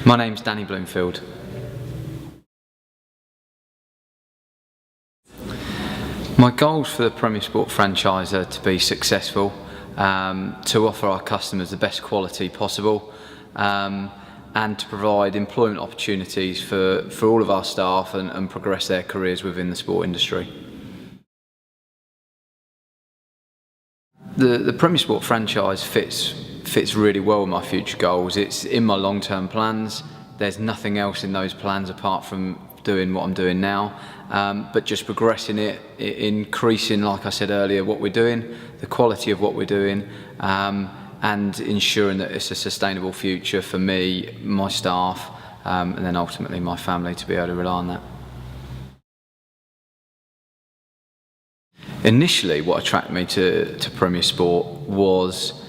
My name's Bloomfield. My goals for the Premier Sport franchise are to be successful, to offer our customers the best quality possible, and to provide employment opportunities for all of our staff and progress their careers within the sport industry. The Premier Sport franchise fits really well with my future goals. It's in my long-term plans. There's nothing else in those plans apart from doing what I'm doing now, but just progressing it, increasing, like I said earlier, what we're doing, the quality of what we're doing, and ensuring that it's a sustainable future for me, my staff, and then ultimately my family to be able to rely on that. Initially, what attracted me to Premier Sport was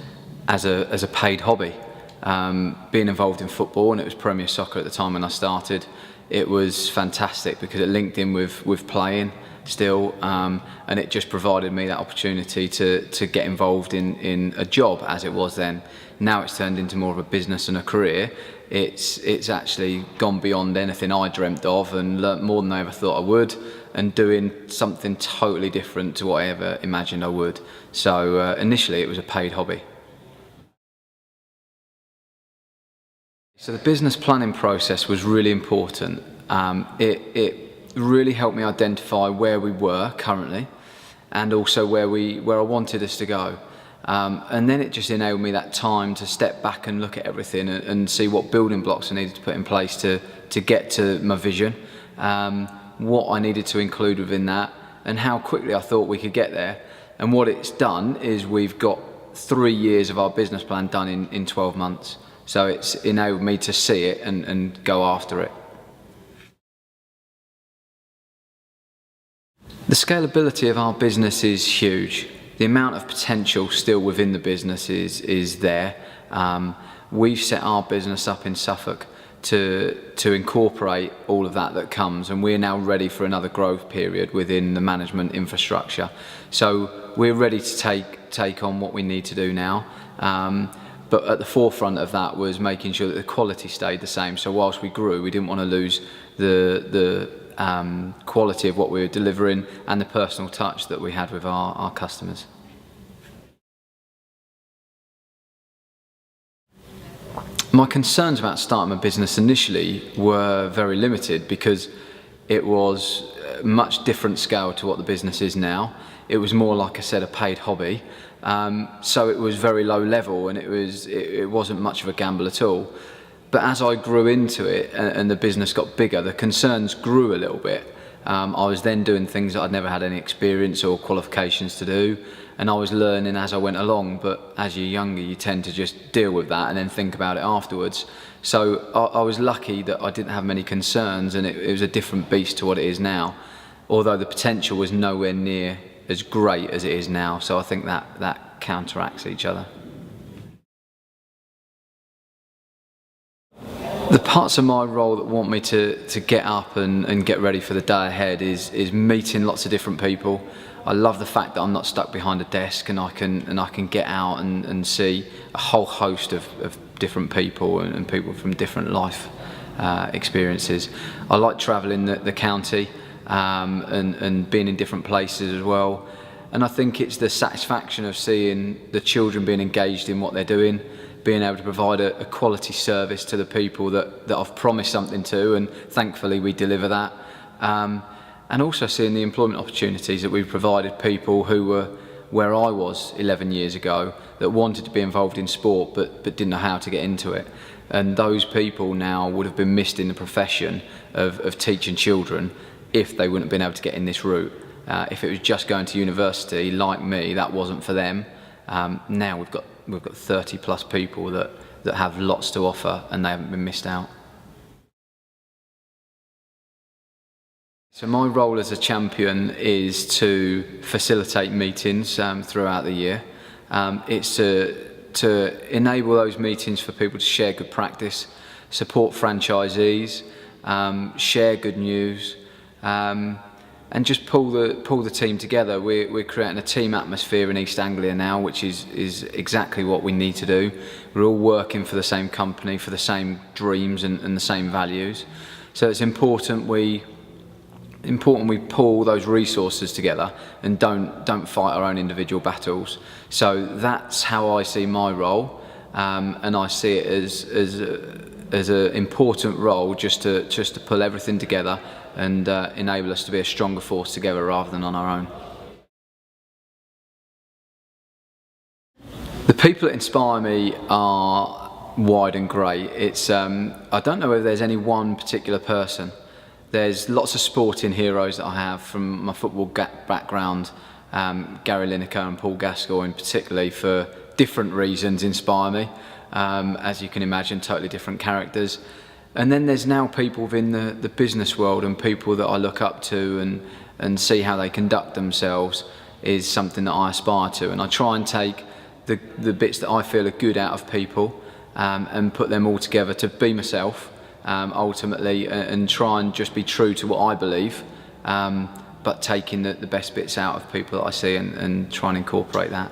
as a paid hobby. Being involved in football, and it was Premier Soccer at the time when I started, it was fantastic because it linked in with playing still, and it just provided me that opportunity to get involved in a job as it was then. Now it's turned into more of a business and a career. It's actually gone beyond anything I dreamt of and learnt more than I ever thought I would, and doing something totally different to what I ever imagined I would. So initially it was a paid hobby. So the business planning process was really important. It really helped me identify where we were currently and also where I wanted us to go. And then it just enabled me that time to step back and look at everything and see what building blocks I needed to put in place to get to my vision, what I needed to include within that, and how quickly I thought we could get there. And what it's done is we've got 3 years of our business plan done in 12 months. So it's enabled me to see it and go after it. The scalability of our business is huge. The amount of potential still within the business is there. We've set our business up in Suffolk to incorporate all of that comes, and we're now ready for another growth period within the management infrastructure. So we're ready to take on what we need to do now. But at the forefront of that was making sure that the quality stayed the same. So whilst we grew, we didn't want to lose the quality of what we were delivering and the personal touch that we had with our customers. My concerns about starting a business initially were very limited because it was a much different scale to what the business is now. It was more, like I said, a paid hobby. So it was very low level, and it wasn't much of a gamble at all. But as I grew into it and the business got bigger, the concerns grew a little bit. I was then doing things that I'd never had any experience or qualifications to do, and I was learning as I went along. But as you're younger, you tend to just deal with that and then think about it afterwards. So I was lucky that I didn't have many concerns, and it was a different beast to what it is now, although the potential was nowhere near as great as it is now. So I think that counteracts each other. The parts of my role that want me to get up and get ready for the day ahead is meeting lots of different people. I love the fact that I'm not stuck behind a desk, and I can get out and see a whole host of different people and people from different life experiences. I like travelling the county and being in different places as well. And I think it's the satisfaction of seeing the children being engaged in what they're doing, being able to provide a quality service to the people that I've promised something to, and thankfully we deliver that. And also seeing the employment opportunities that we've provided people who were where I was 11 years ago, that wanted to be involved in sport but didn't know how to get into it. And those people now would have been missed in the profession of teaching children if they wouldn't have been able to get in this route. If it was just going to university like me, that wasn't for them. Now we've got 30 plus people that have lots to offer, and they haven't been missed out. So my role as a champion is to facilitate meetings throughout the year. It's to enable those meetings for people to share good practice, support franchisees, share good news, and just pull the team together. We're creating a team atmosphere in East Anglia now, which is exactly what we need to do. We're all working for the same company, for the same dreams and the same values. So it's important we pull those resources together and don't fight our own individual battles. So that's how I see my role, and I see it as an important role just to pull everything together and enable us to be a stronger force together rather than on our own. The people that inspire me are wide and great. I don't know whether there's any one particular person. There's lots of sporting heroes that I have from my football background. Gary Lineker and Paul Gascoigne particularly, for different reasons, inspire me. As you can imagine, totally different characters. And then there's now people within the business world, and people that I look up to and see how they conduct themselves is something that I aspire to. And I try and take the bits that I feel are good out of people and put them all together to be myself ultimately, and try and just be true to what I believe, but taking the best bits out of people that I see and try and incorporate that.